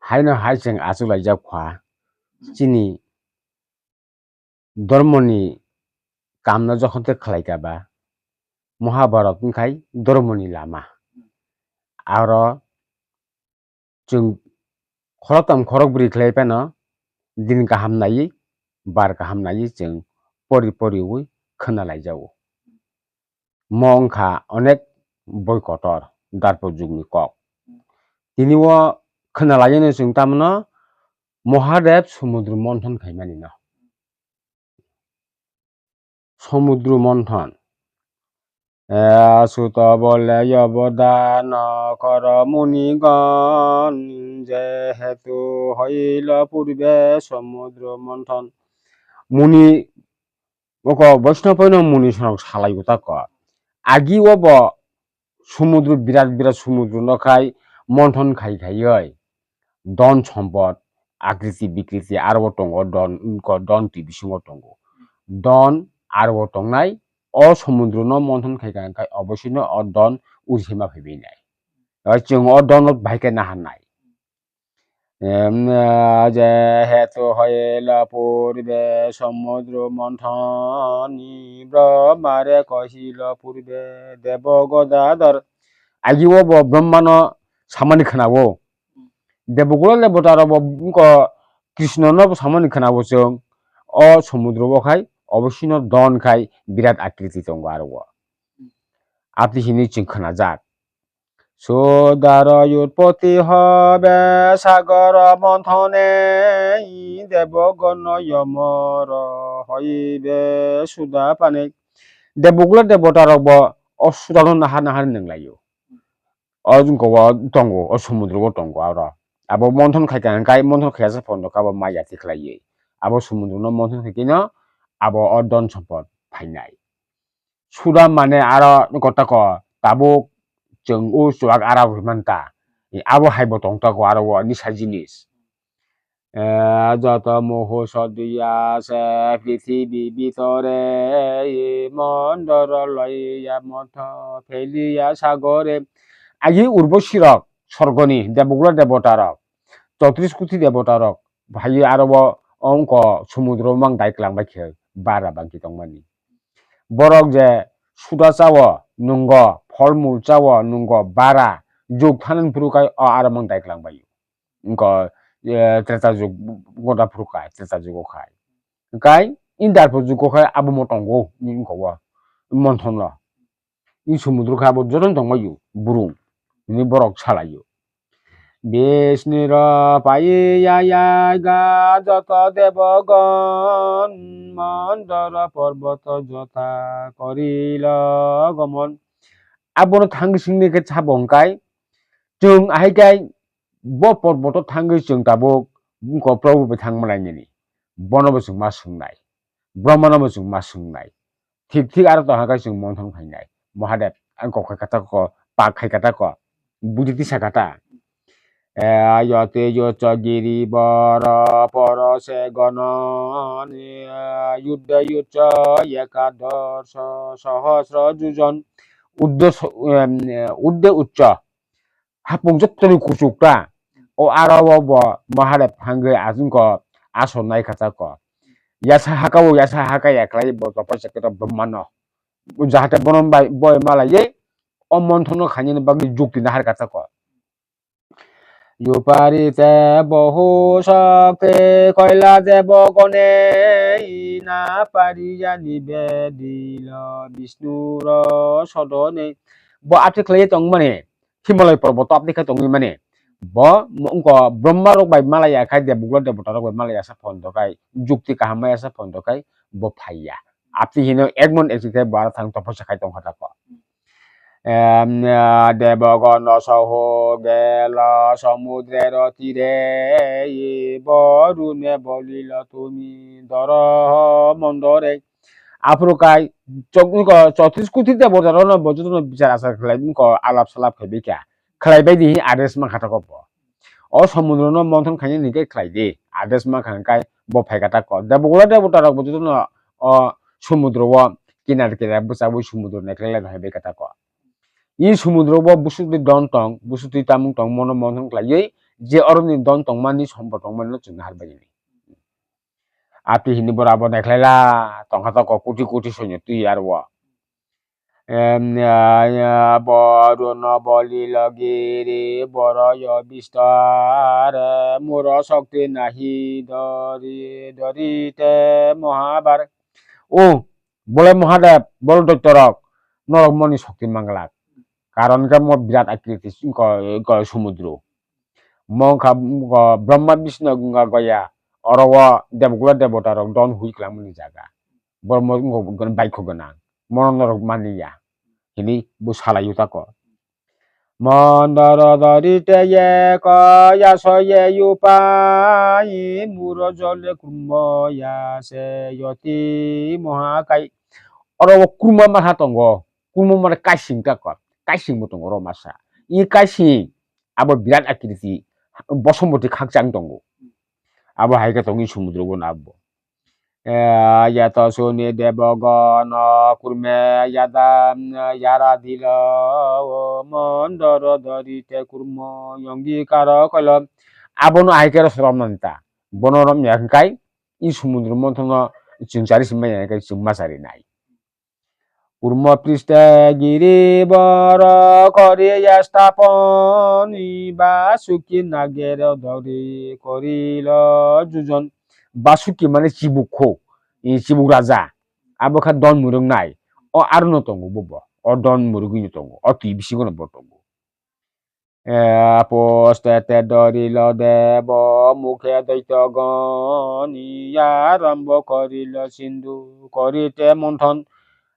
হাইনো হাইসেং আচুলাই যাবখা চিনি ধর্মনি কামনা যখন খালাইকাবা মহাভারত খাই ধর্মনি লাमा আর जों खरताम खरकब्रै खालायबानो दिन गाहाम नायै बार गाहाम नायै जों परि खोनालायजावो मंखा अनेक बयकटर दारपो जुगनि कक दिनिओ खोनालायनो जों तामनो महादेव समुद्र मंथन खायमानि न समुद्र मंथन सुत बले अवदान कर मुनिगण जेहेतु हईल पूर्वे समुद्र मंथन मुनि वैष्णव मुनि सनक सालायो तक आगि अब समुद्र बिराट बिराट समुद्र नखाय मंथन खाय दन सम्पद आकृति विकृति आरो दङ दन बिसिङाव दङ दन आरो दंनाय अ समुद्र न मंथन खायखाय अवश्यनो अ दन उर्हिमा फैबायनाय जों अ दन भाइके नाहानाय जेहेतु हईल पूर्वे समुद्र मंथनी ब्रह्मारे कहिल पूर्वे देव गदाधर आगि अब ब्रह्मान सामानि खोनावो देवगुल देवतार कृष्ण न सामानि खोनावो जों अ समुद्र खाय अवश्यनो दन खाय बिराट आकृति दङ आरो आपनि हिनि जों खोनाजाक सुदार उत्पत्ति हबे सागर मंथने देवगण यमर हईबे सुदा पाने देवगुल देवतार असुदानो नाहा नाहा नंलायो जोंखौ दङ समुद्र दङ आरो आबो मंथन खायखाय मंथन खायसा फन्द काबो माया थिखलायो आबो समुद्र न मंथन खायकिनो आबो दन सम्पद फायनाय सुदा माने आरो गतक ताबो जों उजुआक आरो हिमानता आबो हाइबो दंताको आरो निसा जिनिस যত মহৌষধিয়া আছে পৃথিবী ভিতরে মন্দর লইয়া মথ ফেলিয়া সাগরে আগে উর্বশিরক স্বর্গনি দেবগুলা দেবতারক 34 কোটি দেবতারক ভাই আরব অঙ্ক সমুদ্র মাং দাইক্লাंबाय खे बारा बांखि दंमानि बरक जे सुदा चाव नंग फलमूल चाव नंग बारा जुग थानन फुरुखाय आरो मां दाइक्लांबाय इंक त्रेता जुग गदा फुरुखाय त्रेता जुगखाय गाय इंदारफोर जुगखाय आबो मटंगो इंखवा मंथन इ समुद्र खाबो जरन दंबायो बुरुं नि बरक सालायो বিষ্ণুর পাইয়া যত দেবগণ মন্দর পর্বত যথা করিল গমন আবনো थांगो सिंनिके साबंकाय जों आहायकाय ब पर्बत थांगो जों दाबो बुंख प्रभुबो थांमालायनि बनबो जों मा सोंनाय ब्रह्मनबो जों मा सोंनाय ठीक ठीक आरो तहाकाय जों मंथन फायनाय महादेव आंखौ खायखाताख पाक खायखाताख बुदिति साखाता यते यच गिरिवर परसे गण युद्ध युच एकादश सहस्र जुजन उद्द उच्च हापुं जत्तनि कुचुक्ता ओ आराव महादेव हांगो आजुंको आसनाय खाताक यासा हाका एकलाय बतपसेकत ब्रह्मांड जाहाथे बनम बय मालाये अमन्थन खानिन बागि जुक्ति नाहार खाताक युपारिते बहु शक्ति कयला देवगणे ना पारिया निवेदिल विष्णुर सदने ब आथिखालाय दं माने हिमालय पर्वत आपनिखा दं माने ब उनको ब्रह्मा रक बाय मालाया खाय देवगुल देवता रक बाय मालाया सा फन्दकाय जुक्ति काहामाया सा फन्दकाय ब फाइया आपनि हिनो एकमन एकसिखाय बारा थां तपस्या दं खाताक देवगण सहो गेल समुद्रेर तीरे बरुणे बलिल तुमी दर मन्दरे आफुरकाय 34 कोटी देवतार बजन बिचार आसार खलाय आलाप सालाप खैबिका खलायबायदि आदेश मा खाताक अ समुद्र न मंथन खायनि निके खलायदि आदेश मा खांकाय ब फायगाताक देवगुल देवतार बजन अ समुद्र किनार किनार बुसाबु समुद्र नेखलाय हायबाय खाताक इ समुद्र बुसुति दन तंग बुसुति तामुं तंग मन मंथन खालायै je oroni don tongmani sompo tongmani chung harbai ni api hini borabo neklela tongkata ko kuti sonyo tu yarwa boro no boli lagiri boro yo bistar muro shakti nahi dori te mohabar o bole Mahadev বল দৈত্যরক নরকমণি শক্তি মাংলাক কারণ কে মো বিরাট আকৃতি সমুদ্র ব্রহ্মা বিষ্ণু গঙ্গা গয়া অরব দেবগুলা দেবতার দন হুইক্লামনি জায়গা ব্রহ্ম bike গোনাং মনরক মানিয়া হিনি বু সালাইউ তাক মন্দর দরিতে কয়া সয়ে উপাই মুর জলে কুম্বয়া সে যতি মহাকাই অরব কুর্মা মাথা দङ কুর্মা মানে কাইসিং তাক কাইসিंबो दङ र मासा इ काइसिं आबो बिराट आकृति बसुमती खागजां दङ आबो हायगा दङ इ समुद्रबो नाबो यात सोनि देवगन कुर्मे यादा यारा दिल मन्दर दरिते कुर्म यंगिकार कल आबोनो हायकेर सरमनता बनरम यांकाय इ समुद्र मन्थन चिंसारि सिमय यांकाय चिंमासारि नाय কুর্ম পৃষ্ঠে গিরিবর করিয়া স্থাপনি বাসুকি নাগের ধরি করিল যুজন বাসুকি মানে চিবুকো ই চিবুক রাজা আবখা দন মুরুং নাই ও আরনো তঙ্গু বব ও দন মুরুগিনি তঙ্গু ও তুই বিসিগন বতঙ্গু পোস্টেতে ধরিল দেব মুখে দৈত্যগণ আরম্ভ করিল সিন্ধু করিতে মন্থন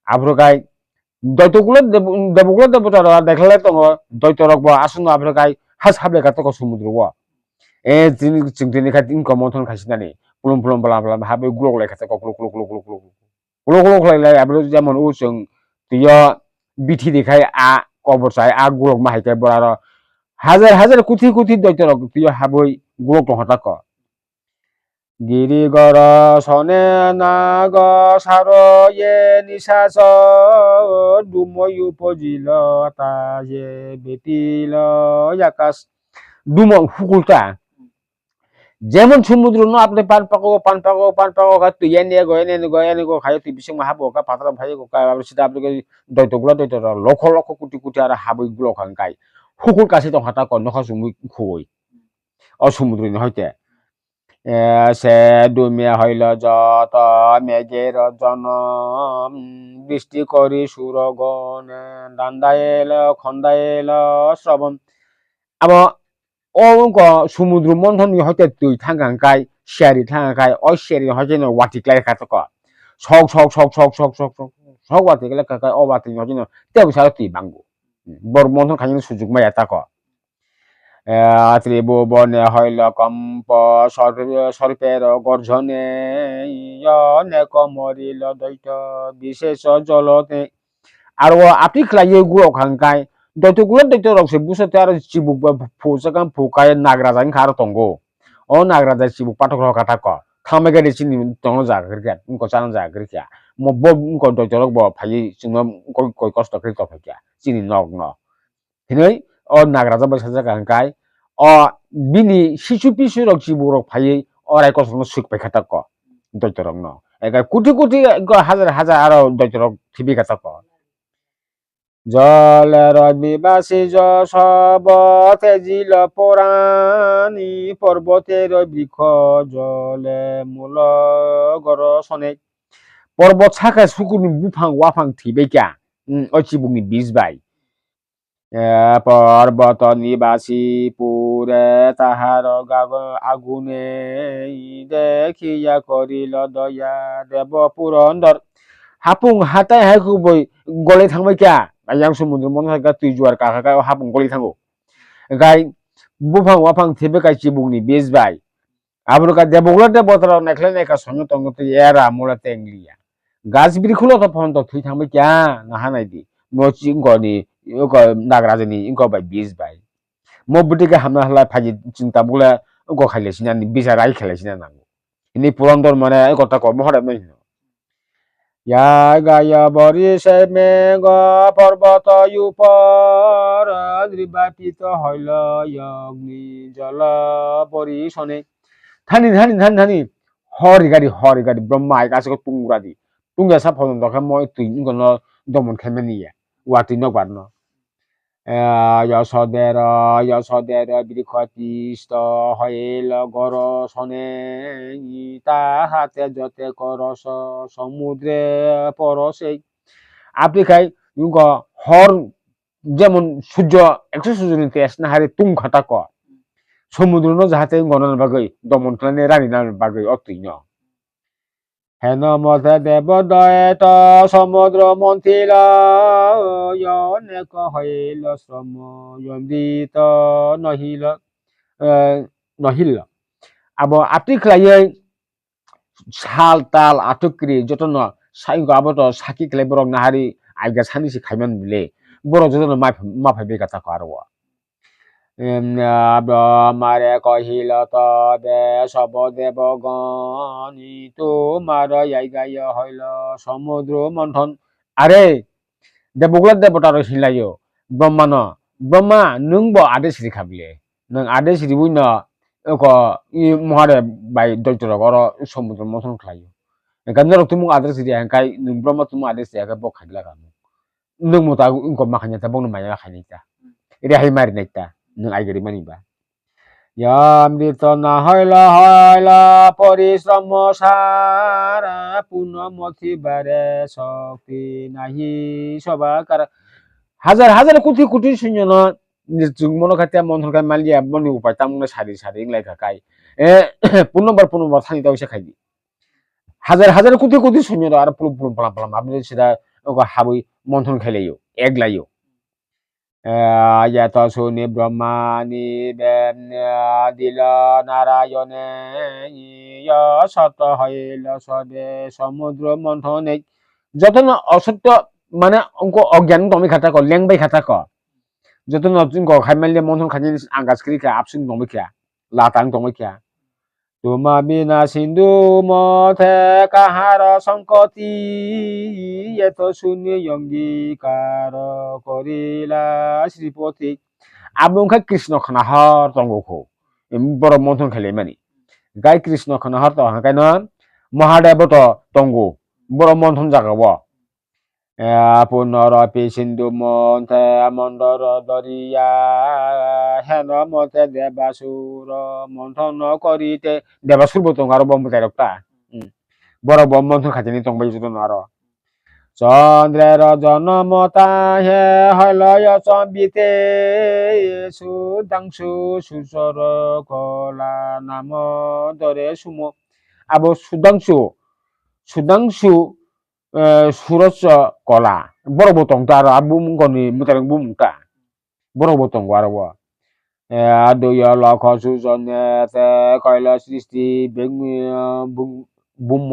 আব্রগাই দৈত্যগুলো দেবগুলো দেবতারা দেখলে তো দৈত্যরক আসন্ন আব্রগাই হাস হাবলে কাতক সমুদ্র এ তিনি খাতি মন্থন খাইছিনানি পুলুম পুলুম বলা বলা হাবে গুলো লাই খাতে কুলো কুলো কুলো কুলো কুলো কুলো কুলো লাই আব্রো যেমন ও जों তুইয়া বিথি দেখাই আ কবর চাই আ গুলক মাহাইকাই বড় হাজার হাজার কুথি দৈত্যরক তুইয়া হাবই গুলক হতাক গিরিগর সনে নাগ সারয়ে নিশাস ডুময় উপজিল তাজে বেটিল আকাশ ডুম হুকুলটা যেমন সমুদ্র ন আপনি পান পাকো তুই এনে গো খাই তুই বিসং হাবো কা পাতরা ভাই গো কা সেটা আপনাকে দৈত্যগুলো দৈত্য লক্ষ লক্ষ কোটি আর হাবই গুলো খাঙ্কাই হুকুল কাছে তো হাতা কর নখা সুমুই খুই অ সমুদ্র হইতে সে ডুমিয়া হইল যত মেঘের জন বৃষ্টি করি সুরগণ দান্দাইল খন্দাইল শ্রবণ আবার অঙ্ক সমুদ্র মন্থন হইতে তুই থাঙ্গাঙ্কাই শেয়ারি থাঙ্গাঙ্কাই অ শেয়ারি হইতে ওয়াটিক্লাই খাতক সক ওয়াটিক্লাই কাকাই অ ওয়াটি হইতে তেবু সারা তুই বাঙ্গু বর মন্থন খাইনি সুযোগ মাইয়া তাক ত্রিভুবনে হইল কম্প সর্পের গর্জনে অনেক মরিল দৈত্য বিশেষ জলতে আর আপনি খাইয়ে গুলো খাঙ্কাই দৈত্যগুলো দৈত্য রকছে বুঝতে আর চিবুক ফুসাকাম ফুকায় নাগরাজানি খার তঙ্গো ও নাগরাজা চিবুক পাঠক কথা ক খামে গাড়ি চিনি তঙ্গ জাগরিকা উনকো চালান জাগরিকা মব উনকো দৈত্য রক ব ফাই চিনো কই কষ্ট করি তো ফাইকা চিনি নক ন হিনই ও নাগরাজা বসাজা খাঙ্কাই অ বিনি শিশু পিশু রক চিবুক ফাই অরাই কষ্ট সুখ পাইখাতা ক দৈত্য রক ন একা কোটি হাজার হাজার আর দৈত্য রক থিবি খাতা ক জলের বিবাসী সব তেজিল পরাণী পর্বতের বৃক্ষ জলে মূল গরসনে পর্বত শাখা সুকুনি বুফাং ওয়াফাং থিবেকা অচিবুনি বিজবাই পর্বত নিবাসী পুরে তাহার আগুনে দেখিয়া করিল দয়া দেব পুরন্দর হাপুং হাতাই হাইকু বই গলে থাকবাই কিয়া yang সমুদ্র মনে হয় তুই জুয়ার কাকা হাপুং গলি থাকো গাই বুফাং ওয়াফাং থিবে কাই চিবুংনি বেজবাই আবরকা দেবগুলা দেবতারা নেখলে নেকা সঙ্গে তঙ্গ তুই এরা মোলা তেংলিয়া গাছ বিরিখুলো তো ফোন তো তুই থাকবাই কিয়া না হানাই দি নচি গনি নাগরাজনি ইনকো বাই বেজবাই মবুটিকে হামনা হলা ফাজি চিন্তা বলে গো খাইলেছিনা বিচারাই খেলেছিনা নাঙ্গো ইনি পুরন্দর মানে কথা কর্ম হরে নই 야가야 버리세 메가 পর্বত উপর দ্রিবাপিত হইল অগ্নি জল পরিশনে থানি হরিগারি ব্রহ্মা আইকাছে তুংরাদি তুংয়া সা ফদন দখা মই তুই গন দমন খেমেনিয়া ওয়াতি নবান 여서대러 비리커티스터 허일 걸어서네 তাহাতে যতে করস সমুদ্রে পরশে আফ্রিকায় হর যেমন সূর্য 100 তেজ না হারে তুং খাটা ক সমুদ্র যাহাতে গণনার বাগৈ দমন খানে রানিনার বাগৈ অতই ন হেন মতে দেবদয়ত সমুদ্র মন্থিল অনেক হইল শ্রম অমৃত নহিল নহিল আবো আতিখ্লাयै সাল তাল আটুক্রি যতন সাইগো আবত সাকি ক্লাই বরং নাহারি আইগা সানিসি খাইমান বিলে বড় যতন মাফাই বেগাতা কারো মারে কহিল তবে সব দেবগণ তোমার জায়গায় হইল সমুদ্র মন্থন আরে দেবগুলা দেবতার হিলাইও ব্রহ্মা নংব আদেশ রেখাবলে নং আদেশ রিবুই ন মহারে বাই দৈত্য অর সমুদ্র মন্থন খাইও এখানে তুমি আদেশ দিয়া কাই ব্রহ্মা তুমি আদেশ দিয়া বক খাইলা কাম নং মতা ইনকো মাখানিতা বং মায়া খাইনিতা এটা হাই মারি নাইতা নং আইগরি মানিবা অমৃত না হইল পরিশ্রম সারা পুনমথি বারে শক্তি নাহি সবাকার হাজার কোটি শূন্য ন মনে খাতিয়া মন্থন খাই মালিয়া মনি উপায় তামুনে সারি ইংলাই খাই পুনবার থানি দাও খাইদি হাজার কোটি শূন্য আর পুলুম পালাম আপনি সেটা হাবই মন্থন খাইলাইও এগলাইও यत শুনি ব্রহ্মানি দিল নারায়ণে সত হইল সবে সমুদ্র মন্থনে যত অসত্য মানে অঙ্ক অজ্ঞান তুমি খাতা ক লেংবাই খাতা ক যত নতুন ক খাইমাইলে মন্থন খাইনি আঙ্গাস করিকা আপসিন নমিকা লাতাং তমিকা তোমা বিনা সিন্ধু মথে কাহার সংকতি এত শুনি অঙ্গীকার করিলা শ্রীপতি আবুংখা কৃষ্ণ খানাহর তঙ্গখো বড় মন্থন খেলে মানি গাই কৃষ্ণ খানাহর তো হাঁকাই ন মহাদেব তো তঙ্গ বড় মন্থন জাগাব পুনরপি সিন্ধু মন্থে মন্দর দরিয়া হেন মতে দেবাসুর মন্থন করিতে দেবাসুর বতং আর বম্বতাই রক্তা বড় বম মন্থন খাইনি তংবাই যত আর চন্দ্রের জনমতা হে হলয় চম্বিতে সুদাংশু সুচর কলা নাম দরে সুম আবো সুদাংশু সুরস কলা বড় বতং তো আর বুমুংগনি মুতারং বুমুংটা বড় বতং আর দুই লক্ষ সুজনে কইল সৃষ্টি বুম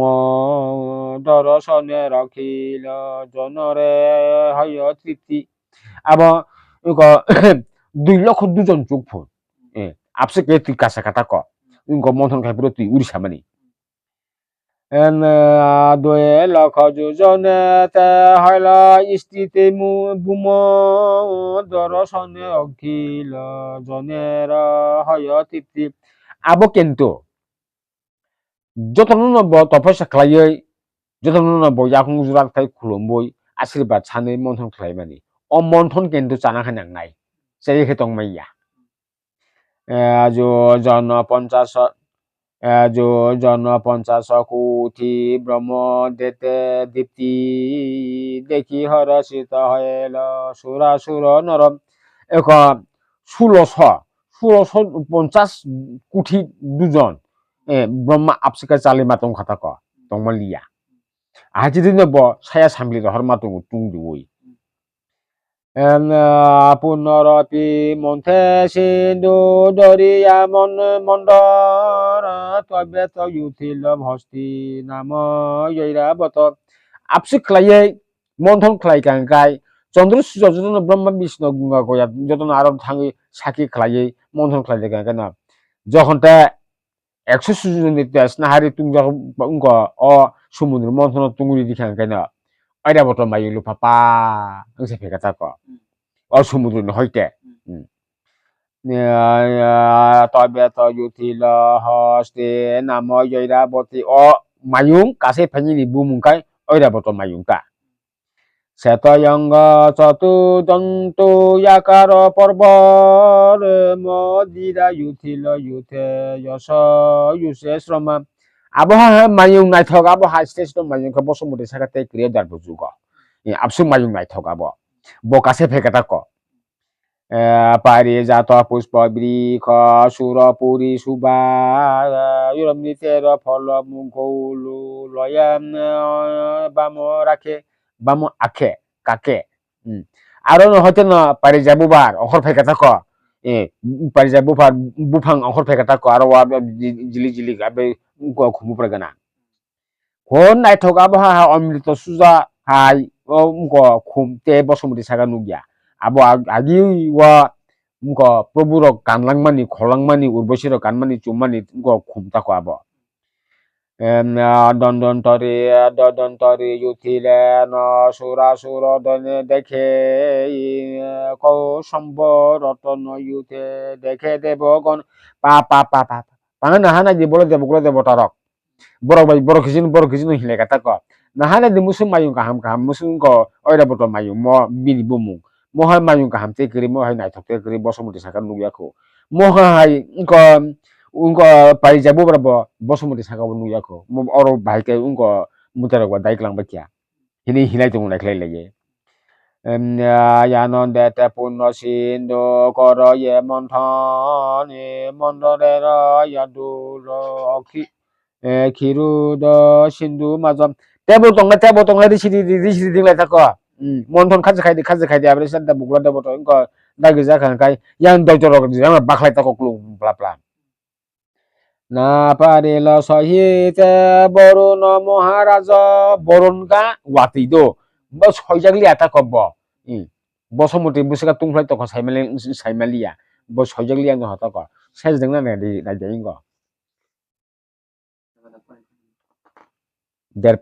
দর্শনে রাখিল জনরে হয় তৃপ্তি আবার 2 লক্ষ 2জন চোখ ফোন আপসে কে তুই কাছা কাটা ক মন্থন খাই পুরো তুই উড়িষ্যা মানি 2 লক্ষ যোজনে হইল স্থিতি বুম দর্শনে অখিল জনের হয় তৃপ্তি আবো কিন্তু যতন তপস্যা খাইयै যতন ইয়াকুং জুরাক থাই খুলুমবই আশীর্বাদ সাनै মন্থন খাইমানি অ মন্থন কিন্তু জানা খানাंनाय সেই হে তংমাইয়া জন 50 কোটি ব্রহ্ম দেতে দীপ্তি দেখি হরষিত হইল সুরাসুর নরম এক 1650 কোটি দুজন ব্রহ্মা আপসিকা চালি মাতং খাতা ক তংমালিয়া আহাজি দিন ব ছায়া সামলি হর মাতং তুং দুই পুনরপি মন্থে সিন্ধু দরিয়া মন্দর তবে তয়ুথিল ভস্তি নাম ঐরাবত আপসি খাইयै মন্থন খাই গাই চন্দ্র সূর্য যতন ব্রহ্মা বিষ্ণু গঙ্গা গয়া যতন আরো থাঙ্গি সাকি খাইयै মন্থন খাইলে গাই না যখন তা 100 সুজনের তেজ না হারি তুমি যখন অ সমুদ্র মন্থন তুঙ্গুরি দিখান কেন ওইটা বট মাইং লুফা পা আংসে ফেকা থাকো ও সমুদ্র হইতে তবে তো ইউথিল হস্তে নাম ইরাবতী ও মায়ুং কাছে ফেনি বুমুংকাই ওইটা বট মায়ুংটা সেতয়ঙ্গ চতুদন্ত ইয়াকার পর্বর মদিরা ইউথিল ইউথে যশ ইউসে শ্রমা আবহাওয়া মায়ুং নাইথক আবহাওয়া স্টেজ দं মায়ুংखौ বসমুতি সাকাতে ক্রিয়া দারবো जुग আপসু মায়ুং নাইথক আবো বকাছে ফেকাতাক পারিজাত পুষ্প বৃক্ষ সুরপুরী সুবা ইরমৃতের ফল মুগৌলু লয়াম বাম রাখে বাম আখে কাকে আরো হয়তো না পারিজা বুবার অখর ফেকাতাক পারিজা বুফার বুফাং অখর ফেকাতাক আরো জিলি জিলি গাবে খুমুপ্রা গানা হন নাইথক আবহাওয়া অমৃত সুজা হাই খুমতে বসমুতি সাকা নুগিয়া abo agi wa ngo proburo kanlangmani kholangmani urbosiro kanmani chumani ngo khumta ko abo dondon tori yuthile no sura sura done দেখে ko সম্বর রতন ইউতে দেখে দেবগণ পা পা পা পা পাঙা হানা দি বলে দেব তারক বড় কিছু হিলে কাতা ko nahana di musum mayung kaham musum ko oira boto mayung mo bini bumung mohai mayung kaham te kiri mohai nai thok te kiri bosomoti saka nuya ko mohai unko parijabu berabo bosomoti saka nuya ko mo oro bahai ke unko mutara ko daik lang bakia hini hilai tung nak lele ya non de te punno sindo koro ye monthon mondore ro yadu ro oki kirudo sindu mazam tebo tonga risiri dinglai tako monthon khaje khaide abre sadda bugla debo to inko dagi jakan kai yang doctor yang baklai tako klum bla bla na parila sahite borun maharaja borun ka watido bos hoijagli ata kobbo bosomoti busika tungflai to saimalia bos hoijagli ang hata ko sai jengna na di na jaingo der